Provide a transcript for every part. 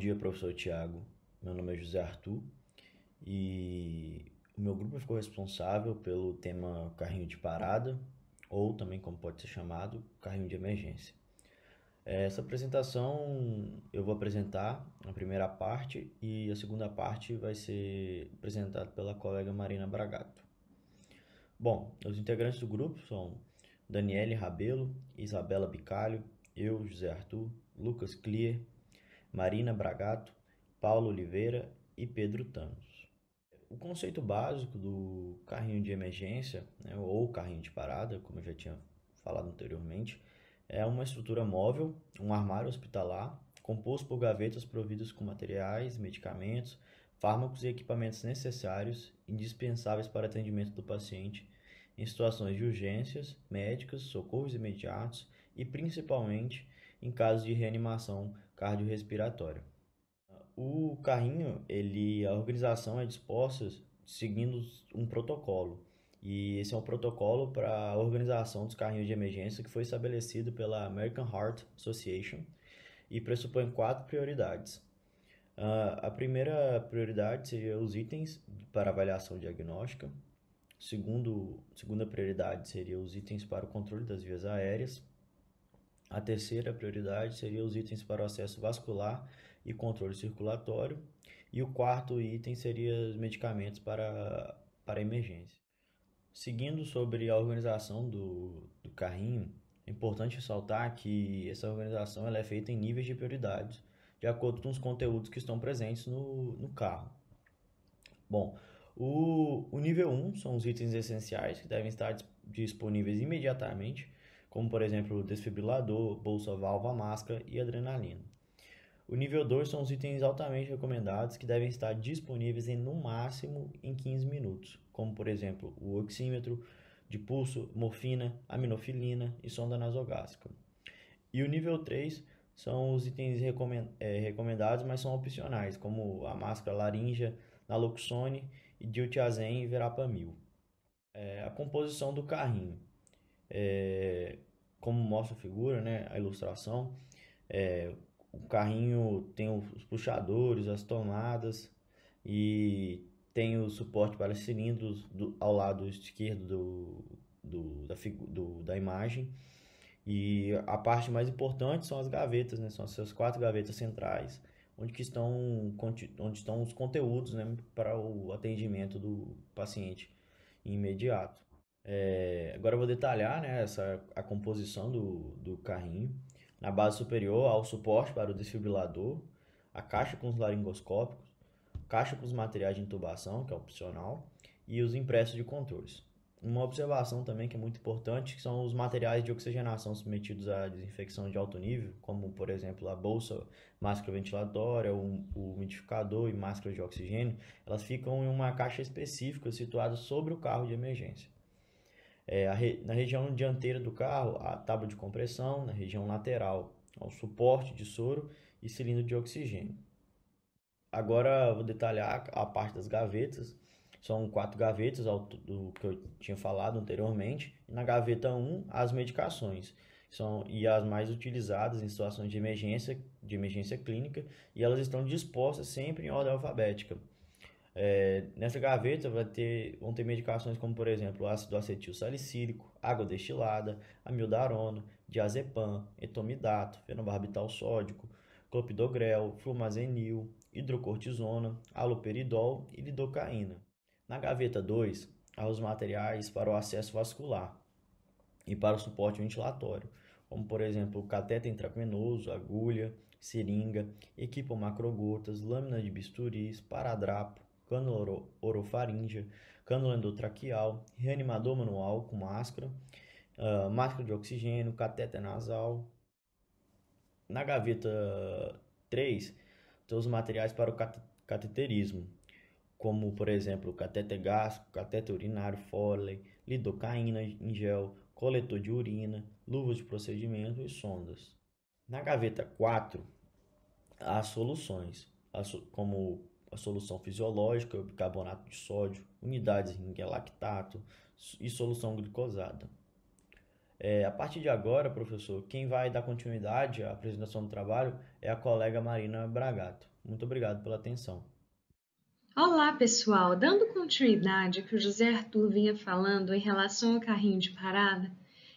dia, professor Tiago. Meu nome é José Arthur e o meu grupo ficou responsável pelo tema carrinho de parada, ou também como pode ser chamado, carrinho de emergência. Essa apresentação eu vou apresentar a primeira parte e a segunda parte vai ser apresentada pela colega Marina Bragato. Bom, os integrantes do grupo são Daniele Rabelo, Isabela Bicalho, eu, José Arthur, Lucas Clear, Marina Bragato, Paulo Oliveira e Pedro Thanos. O conceito básico do carrinho de emergência, né, ou carrinho de parada, como eu já tinha falado anteriormente, é uma estrutura móvel, um armário hospitalar, composto por gavetas providas com materiais, medicamentos, fármacos e equipamentos necessários, indispensáveis para atendimento do paciente em situações de urgências médicas, socorros imediatos e principalmente em casos de reanimação cardiorrespiratória. O carrinho, a organização é disposta seguindo um protocolo. E esse é um protocolo para a organização dos carrinhos de emergência que foi estabelecido pela American Heart Association e pressupõe 4 prioridades. A primeira prioridade seria os itens para avaliação diagnóstica. Segunda prioridade seria os itens para o controle das vias aéreas. A terceira prioridade seria os itens para o acesso vascular e controle circulatório. E o quarto item seria os medicamentos para emergência. Seguindo sobre a organização do carrinho, é importante ressaltar que essa organização ela é feita em níveis de prioridades, de acordo com os conteúdos que estão presentes no carro. Bom, o nível 1 são os itens essenciais que devem estar disponíveis imediatamente, como por exemplo desfibrilador, bolsa válvula, máscara e adrenalina. O nível 2 são os itens altamente recomendados que devem estar disponíveis no máximo em 15 minutos, como por exemplo o oxímetro de pulso, morfina, aminofilina e sonda nasogástrica. E o nível 3 são os itens recomendados, mas são opcionais, como a máscara laríngea, naloxone, diltiazem e verapamil. A composição do carrinho, como mostra a figura, né, a ilustração, o carrinho tem os puxadores, as tomadas e tem o suporte para cilindros ao lado esquerdo da imagem. E a parte mais importante são as gavetas, né? São essas 4 gavetas centrais, onde estão os conteúdos, né, para o atendimento do paciente imediato. Agora eu vou detalhar, né, a composição do carrinho. Na base superior há o suporte para o desfibrilador, a caixa com os laringoscópicos, caixa com os materiais de intubação, que é opcional, e os impressos de controles. Uma observação também que é muito importante são os materiais de oxigenação submetidos à desinfecção de alto nível, como por exemplo a bolsa, máscara ventilatória, o umidificador e máscara de oxigênio. Elas ficam em uma caixa específica situada sobre o carro de emergência. Na região dianteira do carro, a tábua de compressão, na região lateral, o suporte de soro e cilindro de oxigênio. Agora vou detalhar a parte das gavetas. São 4 gavetas, do que eu tinha falado anteriormente. E na gaveta 1, as medicações, e as mais utilizadas em situações de emergência clínica, e elas estão dispostas sempre em ordem alfabética. Nessa gaveta vão ter medicações como, por exemplo, ácido acetil salicílico, água destilada, amiodarona, diazepam, etomidato, fenobarbital sódico, clopidogrel, flumazenil, hidrocortisona, haloperidol e lidocaína. Na gaveta 2, há os materiais para o acesso vascular e para o suporte ventilatório, como por exemplo cateter intravenoso, agulha, seringa, equipo macrogotas, lâmina de bisturi, esparadrapo, cânula orofaríngea, cânula endotraqueal, reanimador manual com máscara, máscara de oxigênio, cateter nasal. Na gaveta 3, tem os materiais para o cateterismo, como por exemplo cateter gástrico, cateter urinário Foley, lidocaína em gel, coletor de urina, luvas de procedimento e sondas. Na gaveta 4, há soluções, como a solução fisiológica, bicarbonato de sódio, unidades em lactato e solução glicosada. A partir de agora, professor, quem vai dar continuidade à apresentação do trabalho é a colega Marina Bragato. Muito obrigado pela atenção. Olá, pessoal! Dando continuidade ao que o José Arthur vinha falando em relação ao carrinho de parada,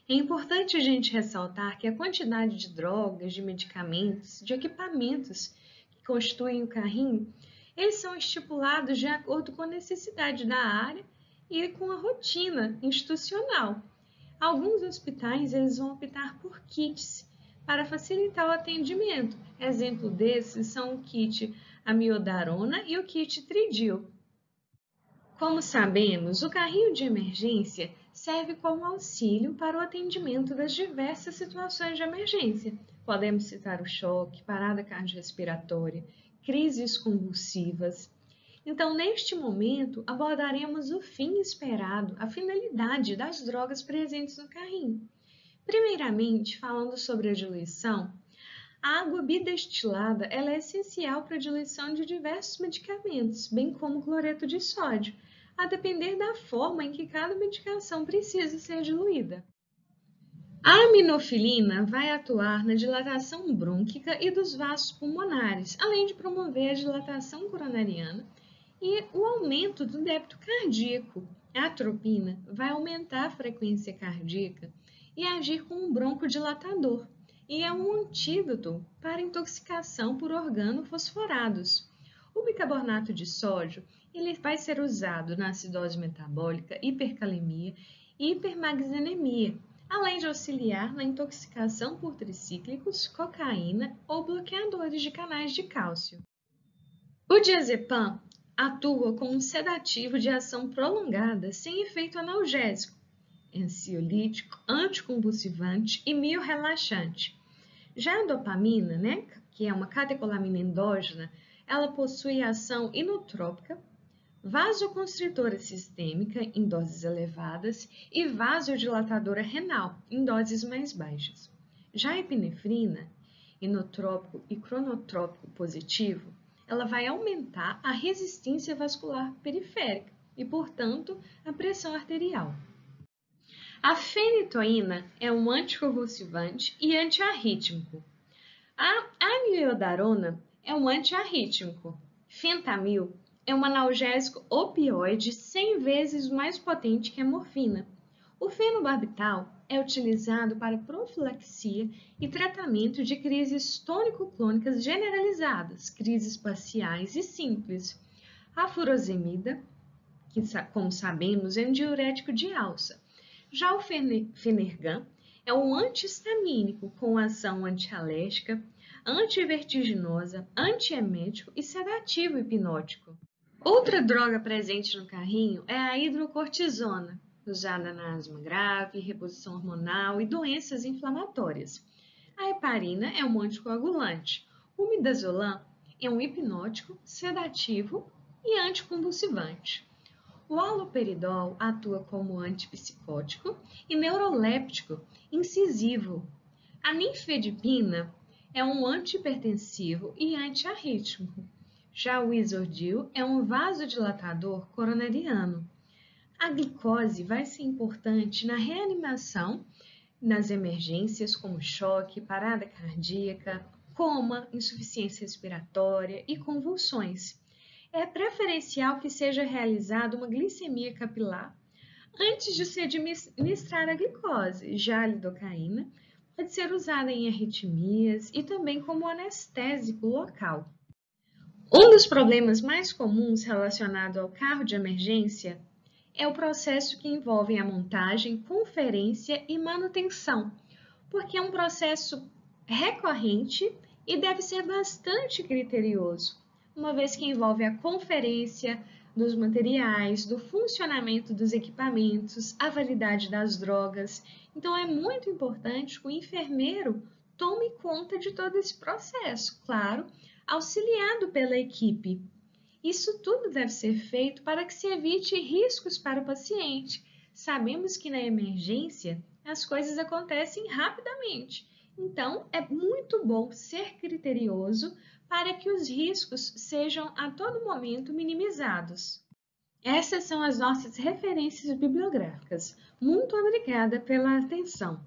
é importante a gente ressaltar que a quantidade de drogas, de medicamentos, de equipamentos que constituem o carrinho, eles são estipulados de acordo com a necessidade da área e com a rotina institucional. Alguns hospitais eles vão optar por kits para facilitar o atendimento. Exemplo desses são o kit amiodarona e o kit Tridil. Como sabemos, o carrinho de emergência serve como auxílio para o atendimento das diversas situações de emergência. Podemos citar o choque, parada cardiorrespiratória, crises convulsivas. Então, neste momento, abordaremos o fim esperado, a finalidade das drogas presentes no carrinho. Primeiramente, falando sobre a diluição, a água bidestilada ela é essencial para a diluição de diversos medicamentos, bem como cloreto de sódio, a depender da forma em que cada medicação precisa ser diluída. A aminofilina vai atuar na dilatação brônquica e dos vasos pulmonares, além de promover a dilatação coronariana e o aumento do débito cardíaco. A atropina vai aumentar a frequência cardíaca e agir como um broncodilatador, e é um antídoto para intoxicação por organofosforados. O bicarbonato de sódio ele vai ser usado na acidose metabólica, hipercalemia e hipermagnesemia, além de auxiliar na intoxicação por tricíclicos, cocaína ou bloqueadores de canais de cálcio. O diazepam atua como um sedativo de ação prolongada sem efeito analgésico, ansiolítico, anticonvulsivante e miorrelaxante. Já a dopamina, que é uma catecolamina endógena, ela possui ação inotrópica, vasoconstritora sistêmica em doses elevadas e vasodilatadora renal em doses mais baixas. Já a epinefrina, inotrópico e cronotrópico positivo, ela vai aumentar a resistência vascular periférica e, portanto, a pressão arterial. A fenitoína é um anticonvulsivante e antiarrítmico. A amiodarona é um antiarrítmico. Fentanil é um analgésico opioide 100 vezes mais potente que a morfina. O fenobarbital é utilizado para profilaxia e tratamento de crises tônico-clônicas generalizadas, crises parciais e simples. A furosemida, que, como sabemos, é um diurético de alça. Já o Fenergan é um antihistamínico com ação antialérgica, antivertiginosa, antiemético e sedativo hipnótico. Outra droga presente no carrinho é a hidrocortisona, usada na asma grave, reposição hormonal e doenças inflamatórias. A heparina é um anticoagulante. O midazolam é um hipnótico, sedativo e anticonvulsivante. O haloperidol atua como antipsicótico e neuroléptico incisivo. A ninfedipina é um antihipertensivo e antiarrítmico. Já o isordil é um vasodilatador coronariano. A glicose vai ser importante na reanimação, nas emergências como choque, parada cardíaca, coma, insuficiência respiratória e convulsões. É preferencial que seja realizada uma glicemia capilar antes de se administrar a glicose. Já a lidocaína pode ser usada em arritmias e também como anestésico local. Um dos problemas mais comuns relacionado ao carro de emergência é o processo que envolve a montagem, conferência e manutenção, porque é um processo recorrente e deve ser bastante criterioso, uma vez que envolve a conferência dos materiais, do funcionamento dos equipamentos, a validade das drogas. Então, é muito importante que o enfermeiro tome conta de todo esse processo, claro, auxiliado pela equipe. Isso tudo deve ser feito para que se evite riscos para o paciente. Sabemos que na emergência as coisas acontecem rapidamente, então é muito bom ser criterioso para que os riscos sejam a todo momento minimizados. Essas são as nossas referências bibliográficas. Muito obrigada pela atenção.